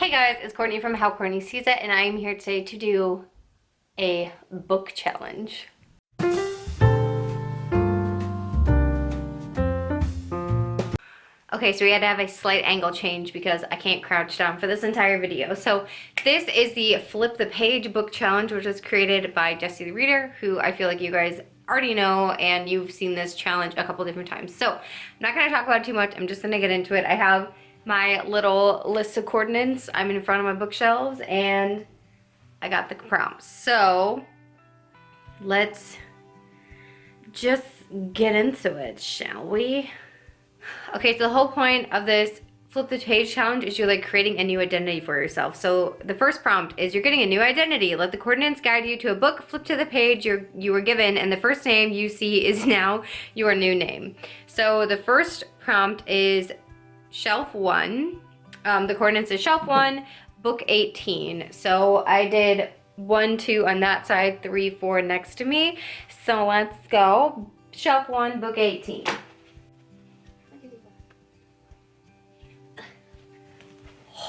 Hey guys, it's Courtney from How Courtney Sees It, and I am here today to do a book challenge. Okay, so we had to have a slight angle change because I can't crouch down for this entire video. So this is the Flip the Page book challenge, which was created by Jessie the Reader, who I feel like you guys already know and you've seen this challenge a couple different times. So I'm not gonna talk about it too much, I'm just gonna get into it. I have my little list of coordinates. I'm in front of my bookshelves and I got the prompts. So let's just get into it, shall we? Okay, so the whole point of this Flip the Page challenge is you're like creating a new identity for yourself. So the first prompt is you're getting a new identity. Let the coordinates guide you to a book, flip to the page you were given, and the first name you see is now your new name. So the first prompt is shelf 1. The coordinates is shelf 1, book 18. So I did 1, 2 on that side, 3, 4 next to me. So let's go. Shelf 1, book 18.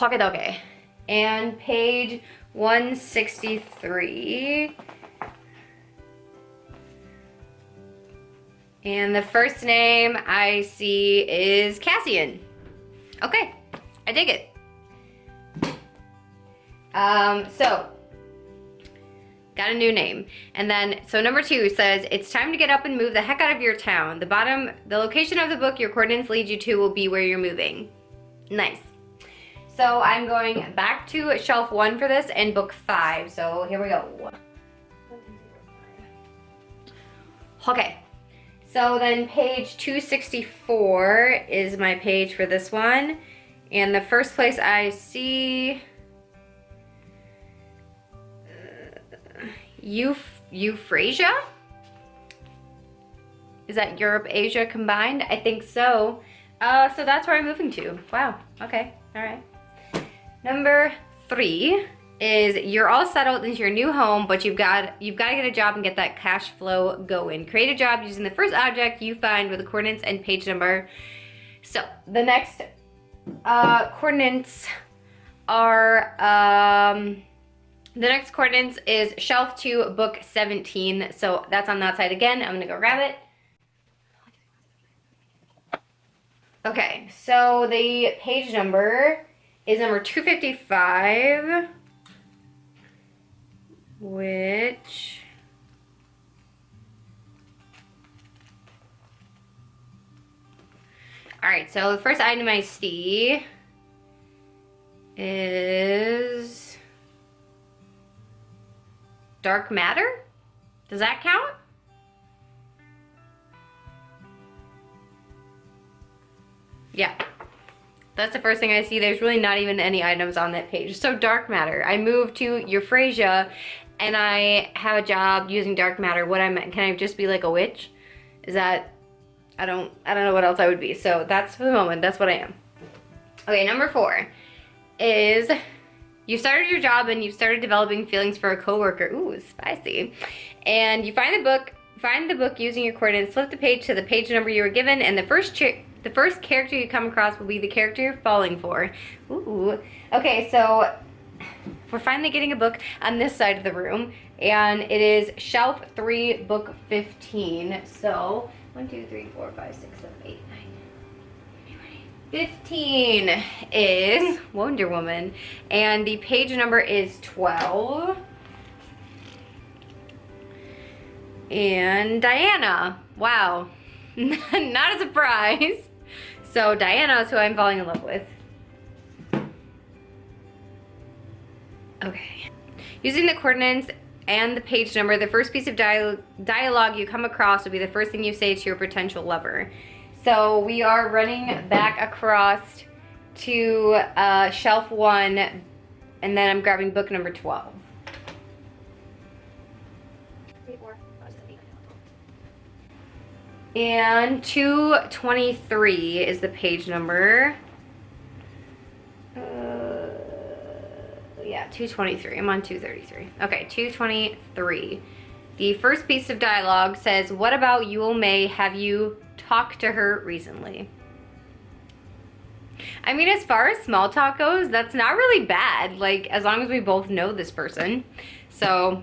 Okay. And page 163. And the first name I see is Cassian. Okay, I dig it. So got a new name. And then, so number 2 says, it's time to get up and move the heck out of your town. The location of the book your coordinates lead you to will be where you're moving. Nice. So I'm going back to shelf 1 for this and book 5. So here we go. Okay. So then page 264 is my page for this one. And the first place I see Euphrasia? Is that Europe, Asia combined? I think so. So that's where I'm moving to. Wow. Okay. All right. Number 3 is you're all settled into your new home, but you've got to get a job and get that cash flow going. Create a job using the first object you find with the coordinates and page number. So the next coordinates are the next coordinates is shelf 2, book 17. So that's on that side again. I'm gonna go grab it. Okay, so the page number is number 255, which all right, so the first item I see is dark matter. Does that count? Yeah. That's the first thing I see. There's really not even any items on that page. So dark matter. I moved to Euphrasia and I have a job using dark matter. Can I just be like a witch? Is that, I don't know what else I would be. So that's for the moment, that's what I am. Okay, number 4 is you started your job and you started developing feelings for a coworker. Ooh, spicy. And you find the book using your coordinates, flip the page to the page number you were given, and the first character you come across will be the character you're falling for. Ooh. Okay, so we're finally getting a book on this side of the room, and it is shelf 3, book 15. So 1, 2, 3, 4, 5, 6, 7, 8, 9, 15 is Wonder Woman, and the page number is 12. And Diana. Wow. Not a surprise. So Diana is who I'm falling in love with. Okay. Using the coordinates and the page number, the first piece of dialogue you come across will be the first thing you say to your potential lover. So we are running back across to shelf 1, and then I'm grabbing book number 12. And 223 is the page number. Yeah, 223. I'm on 233. Okay, 223. The first piece of dialogue says, what about Yule May? Have you talked to her recently? I mean, as far as small talk goes, that's not really bad. Like, as long as we both know this person. So,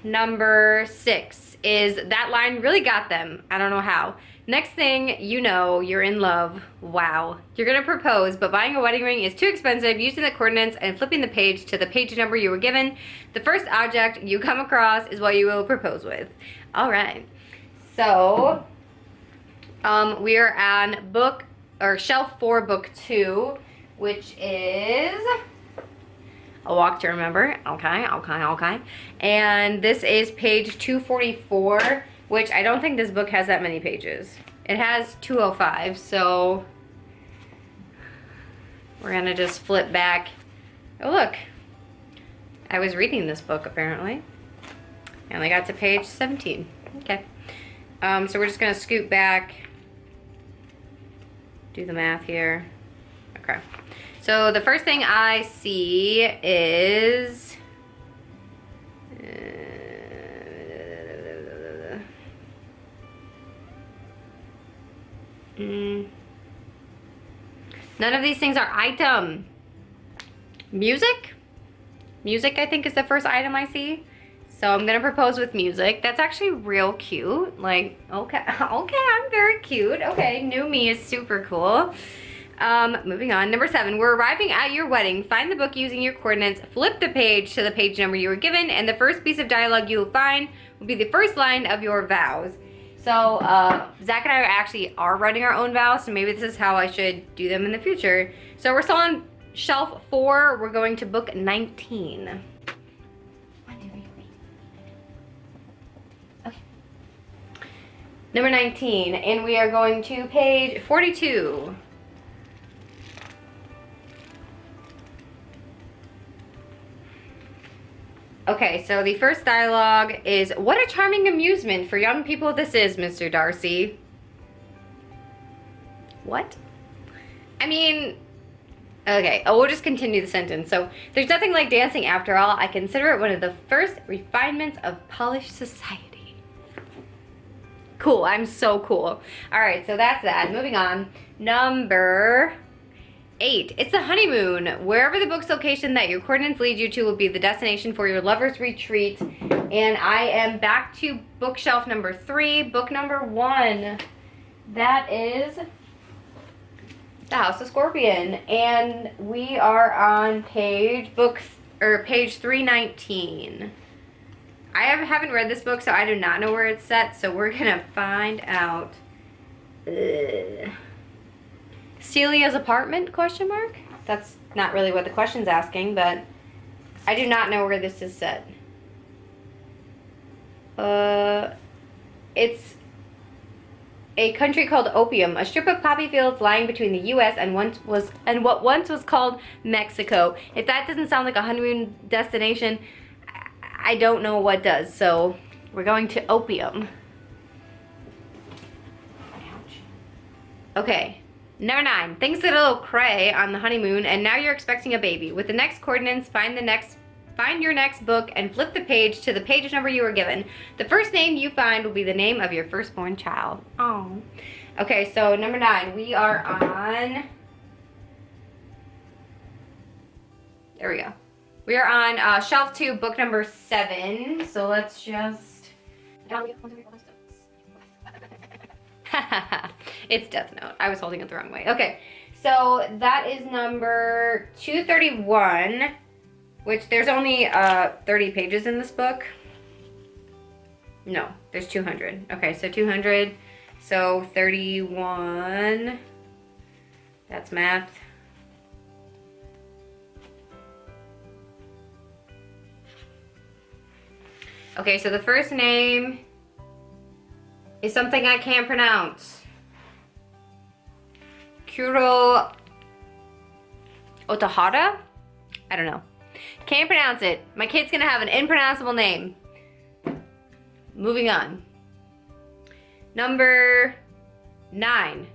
number 6 is that line really got them. I don't know how. Next thing you know, you're in love. Wow. You're gonna propose, but buying a wedding ring is too expensive. Using the coordinates and flipping the page to the page number you were given. The first object you come across is what you will propose with. All right. So, we are on shelf 4, book 2, which is A Walk to Remember. Okay. And this is page 244, which I don't think this book has that many pages. It has 205, so we're gonna just flip back. Oh, look. I was reading this book, apparently. I only got to page 17. Okay. So we're just gonna scoot back, do the math here. Okay. So the first thing I see is none of these things are item. Music? Music, I think, is the first item I see. So I'm gonna propose with music. That's actually real cute. Like, okay, I'm very cute. Okay, new me is super cool. Moving on. Number 7, we're arriving at your wedding. Find the book using your coordinates, flip the page to the page number you were given, and the first piece of dialogue you will find will be the first line of your vows. So, Zach and I actually are writing our own vows, so maybe this is how I should do them in the future. So we're still on shelf 4. We're going to book 19. Okay. Number 19, and we are going to page 42. Okay, so the first dialogue is, what a charming amusement for young people this is, Mr. Darcy. What? I mean, okay, we'll just continue the sentence. So, there's nothing like dancing after all. I consider it one of the first refinements of polished society. Cool, I'm so cool. All right, so that's that. Moving on. Number 8, it's the honeymoon. Wherever the book's location that your coordinates lead you to will be the destination for your lover's retreat. And I am back to bookshelf number 3, book number 1. That is The House of Scorpion. And we are on page 319. I haven't read this book, so I do not know where it's set, so we're gonna find out. Celia's apartment, question mark? That's not really what the question's asking, but I do not know where this is set. It's a country called Opium, a strip of poppy fields lying between the U.S. and what once was called Mexico. If that doesn't sound like a honeymoon destination, I don't know what does. So we're going to Opium. Ouch. Okay. Number 9, things get a little cray on the honeymoon, and now you're expecting a baby. With the next coordinates, find your next book and flip the page to the page number you were given. The first name you find will be the name of your firstborn child. Oh. Okay, so number 9, we are on. There we go. We are on shelf 2, book number 7. So let's just. It's Death Note. I was holding it the wrong way. Okay, so that is number 231, which there's only 30 pages in this book. No, there's 200. Okay, so 200, so 31. That's math. Okay, so the first name is something I can't pronounce. Kuro Otahara? I don't know. Can't pronounce it. My kid's gonna have an impronounceable name. Moving on. Number 10.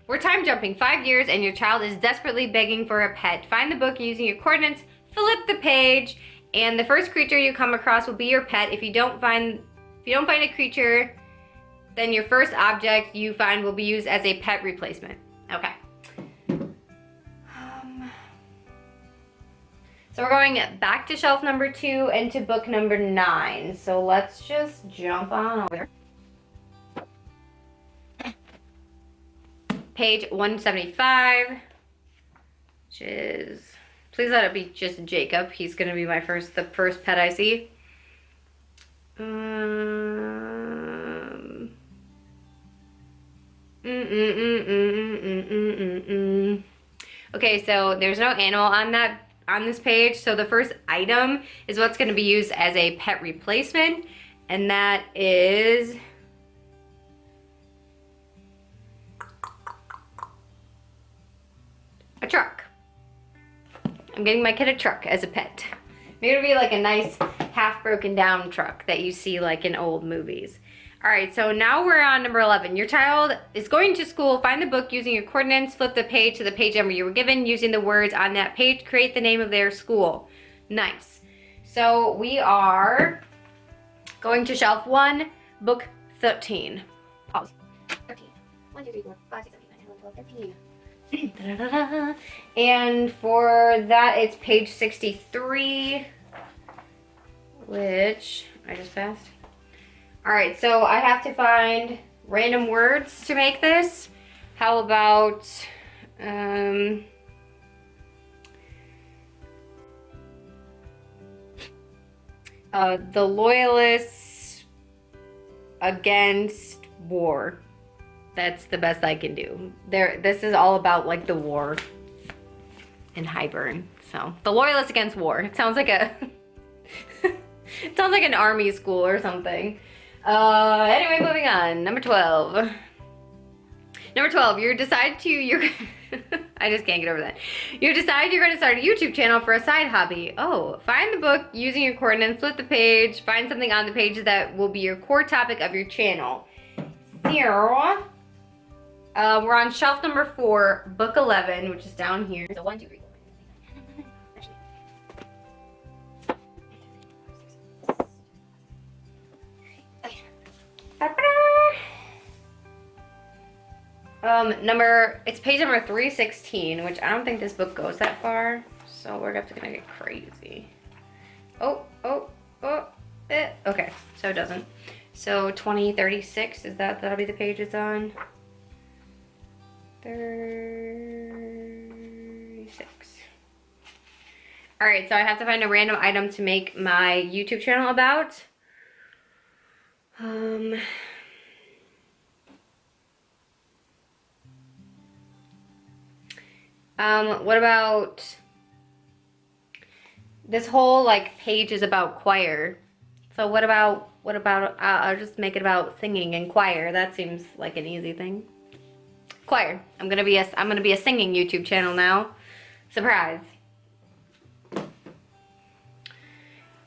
We're time jumping 5 years and your child is desperately begging for a pet. Find the book using your coordinates, flip the page, and the first creature you come across will be your pet. If you don't find a creature, then your first object you find will be used as a pet replacement. Okay. So we're going back to shelf number 2 and to book number 9. So let's just jump on over there. Page 175, which is, please let it be just Jacob. He's gonna be the first pet I see. Okay, so there's no animal on this page, so the first item is what's going to be used as a pet replacement, and that is a truck. I'm getting my kid a truck as a pet. Maybe it'll be like a nice half broken down truck that you see like in old movies. All right, so now we're on number 11. Your child is going to school. Find the book using your coordinates. Flip the page to the page number you were given. Using the words on that page, create the name of their school. Nice. So we are going to shelf 1, book 13. Pause. 13. 1, 2, 3, 4, 5, 6, 7, 8, 9, 10, 11, 12, 13. And for that, it's page 63, which I just passed. All right, so I have to find random words to make this. How about, the loyalists against war. That's the best I can do. This is all about like the war in Highburn. So the loyalists against war. It sounds like it sounds like an army school or something. Anyway, moving on. Number 12. Number 12, I just can't get over that. You decide you're going to start a YouTube channel for a side hobby. Oh, find the book using your coordinates, flip the page, find something on the page that will be your core topic of your channel. Zero. We're on shelf number 4, book 11, which is down here. So 1, 2, 3, 4. It's page number 316, which I don't think this book goes that far, so we're gonna get crazy. Okay, so it doesn't. So 2036, that'll be the page it's on? 36. All right, so I have to find a random item to make my YouTube channel about. What about this whole like page is about choir. So what about I'll just make it about singing and choir. That seems like an easy thing. Choir. I'm gonna be a singing YouTube channel now. Surprise.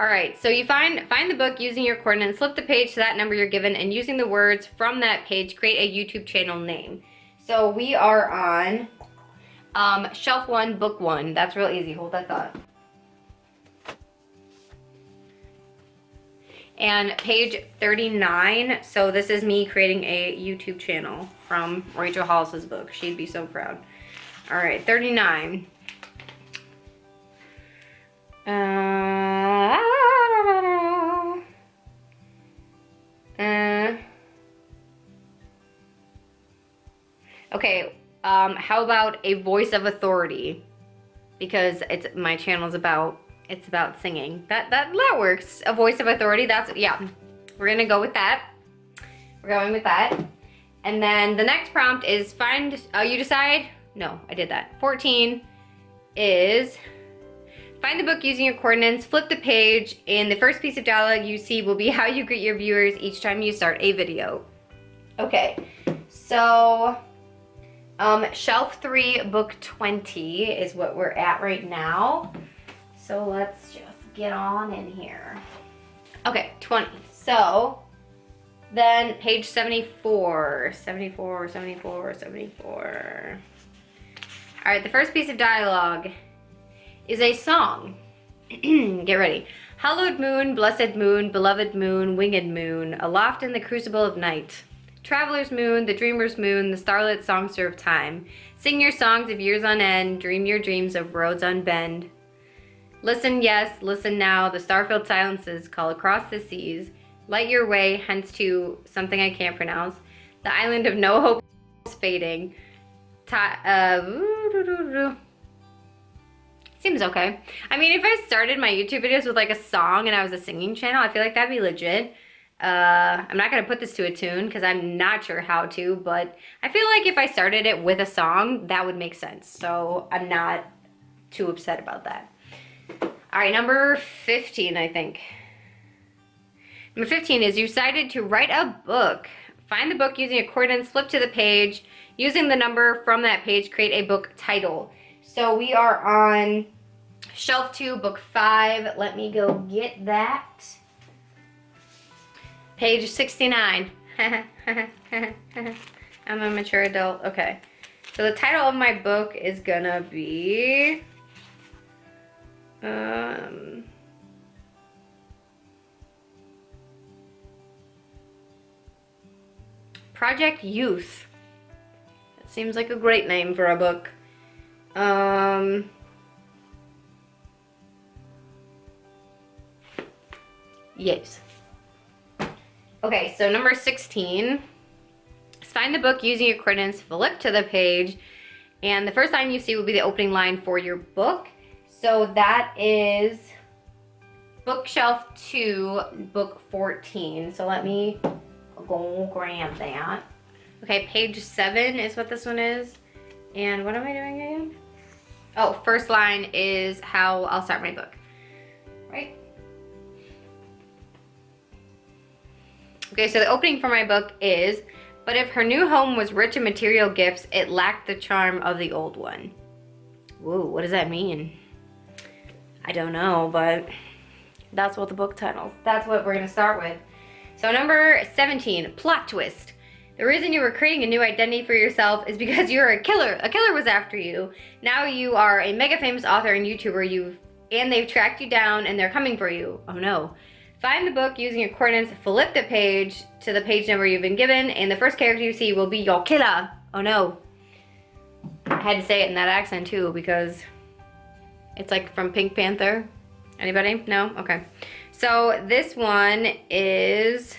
All right, so you find the book using your coordinates, flip the page to that number you're given, and using the words from that page, create a YouTube channel name. So we are on shelf 1, book 1. That's real easy. Hold that thought. And page 39. So this is me creating a YouTube channel from Rachel Hollis's book. She'd be so proud. All right, 39. Okay, how about a voice of authority? Because my channel's about singing. That works. A voice of authority. Yeah. We're gonna go with that. We're going with that. And then the next prompt is find. You decide. No, I did that. 14 is find the book using your coordinates. Flip the page, and the first piece of dialogue you see will be how you greet your viewers each time you start a video. Okay. So. Shelf 3, book 20 is what we're at right now. So let's just get on in here. Okay, 20. So then page 74. All right, the first piece of dialogue is a song. Get ready. Hallowed moon, blessed moon, beloved moon, winged moon, aloft in the crucible of night. Traveler's moon, the dreamer's moon, the starlit songster of time. Sing your songs of years on end, dream your dreams of roads unbend. Listen, yes, listen now, the star-filled silences call across the seas. Light your way, hence to something I can't pronounce. The island of no hope is fading. Seems okay. I mean, if I started my YouTube videos with like a song and I was a singing channel, I feel like that'd be legit. I'm not gonna put this to a tune because I'm not sure how to, but I feel like if I started it with a song, that would make sense. So I'm not too upset about that. All right, number 15, I think. Number 15 is you decided to write a book. Find the book using a coordinates, flip to the page. Using the number from that page, create a book title. So we are on shelf 2, book 5. Let me go get that. Page 69. I'm a mature adult. Okay. So the title of my book is gonna be Project Youth. That seems like a great name for a book. Yes. Okay, so number 16 is find the book using your coordinates, flip to the page, and the first line you see will be the opening line for your book. So that is bookshelf 2, book 14. So let me go grab that. Okay, page 7 is what this one is. And what am I doing again? Oh, first line is how I'll start my book, right? Okay, so the opening for my book is, but if her new home was rich in material gifts, it lacked the charm of the old one. Whoa, what does that mean? I don't know, but that's what the book title. That's what we're gonna start with. So number 17, plot twist. The reason you were creating a new identity for yourself is because you're a killer. A killer was after you. Now you are a mega famous author and YouTuber. And they've tracked you down and they're coming for you. Oh no. Find the book using your coordinates, flip the page to the page number you've been given, and the first character you see will be your killer. Oh no. I had to say it in that accent too because it's like from Pink Panther. Anybody? No? Okay. So this one is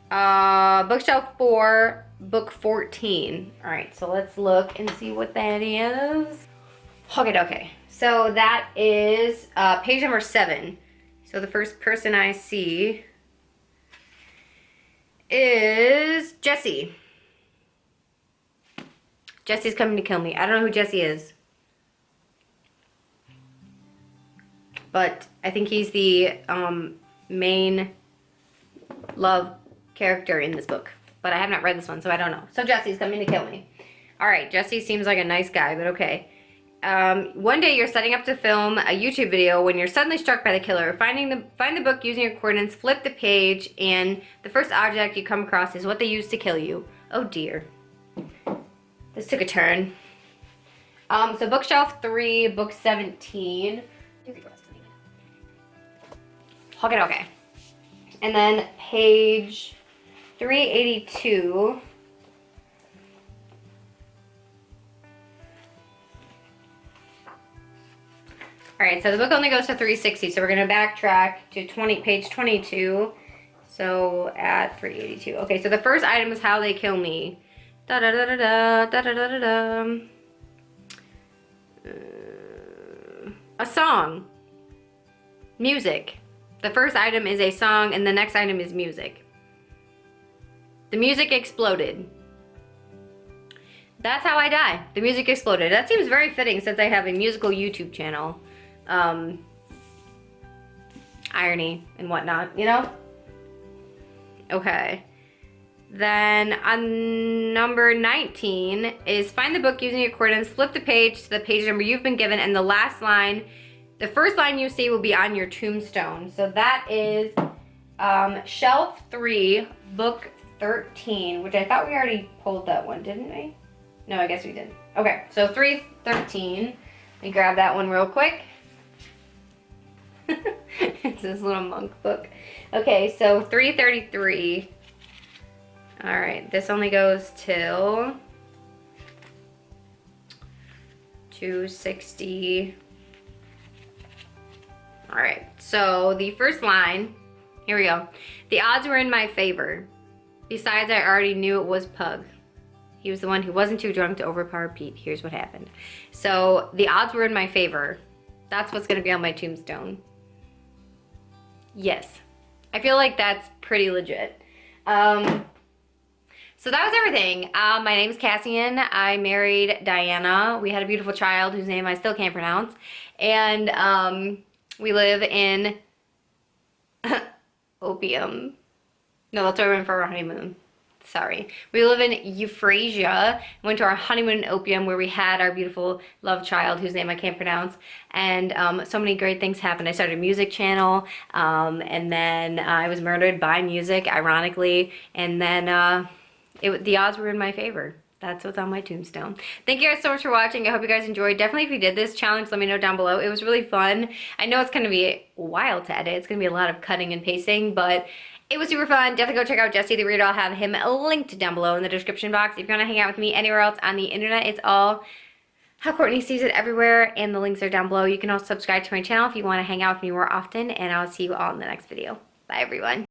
bookshelf 4, book 14. All right, so let's look and see what that is. Okay. So that is page number 7. So the first person I see is Jesse. Jesse's coming to kill me. I don't know who Jesse is. But I think he's the main love character in this book. But I have not read this one, so I don't know. So Jesse's coming to kill me. All right, Jesse seems like a nice guy, but okay. One day you're setting up to film a YouTube video when you're suddenly struck by the killer. Find the book using your coordinates, flip the page, and the first object you come across is what they used to kill you. Oh dear. This took a turn. So bookshelf 3, book 17. Okay. And then page 382. All right, so the book only goes to 360, so we're gonna backtrack to page 22. So at 382. Okay, so the first item is how they kill me. Da da da da da da da da da. A song. Music. The first item is a song, and the next item is music. The music exploded. That's how I die. The music exploded. That seems very fitting since I have a musical YouTube channel. Irony and whatnot, you know? Okay. Then on number 19 is find the book using your coordinates, flip the page to the page number you've been given, and the last line, the first line you see will be on your tombstone. So that is shelf 3, book 13, which I thought we already pulled that one, didn't we? No, I guess we did. Okay, so 313. Let me grab that one real quick. It's this little monk book. Okay, so 333. All right, this only goes till 260. All right, so the first line, here we go. The odds were in my favor. Besides, I already knew it was Pug. He was the one who wasn't too drunk to overpower Pete. Here's what happened. So the odds were in my favor. That's what's gonna be on my tombstone. Yes, I feel like that's pretty legit. So that was everything. My name's Cassian. I married Diana. We had a beautiful child whose name I still can't pronounce. And we live in Opium. No, that's where we went for our honeymoon. Sorry. We live in Euphrasia. Went to our honeymoon in Opium where we had our beautiful love child whose name I can't pronounce. And so many great things happened. I started a music channel, and then I was murdered by music, ironically. And then the odds were in my favor. That's what's on my tombstone. Thank you guys so much for watching. I hope you guys enjoyed. Definitely if you did this challenge, let me know down below. It was really fun. I know it's going to be a while to edit. It's going to be a lot of cutting and pasting, but it was super fun. Definitely go check out Jesse the Reader. I'll have him linked down below in the description box. If you want to hang out with me anywhere else on the internet, it's all How Courtney Sees It everywhere, and the links are down below. You can also subscribe to my channel if you want to hang out with me more often, and I'll see you all in the next video. Bye, everyone.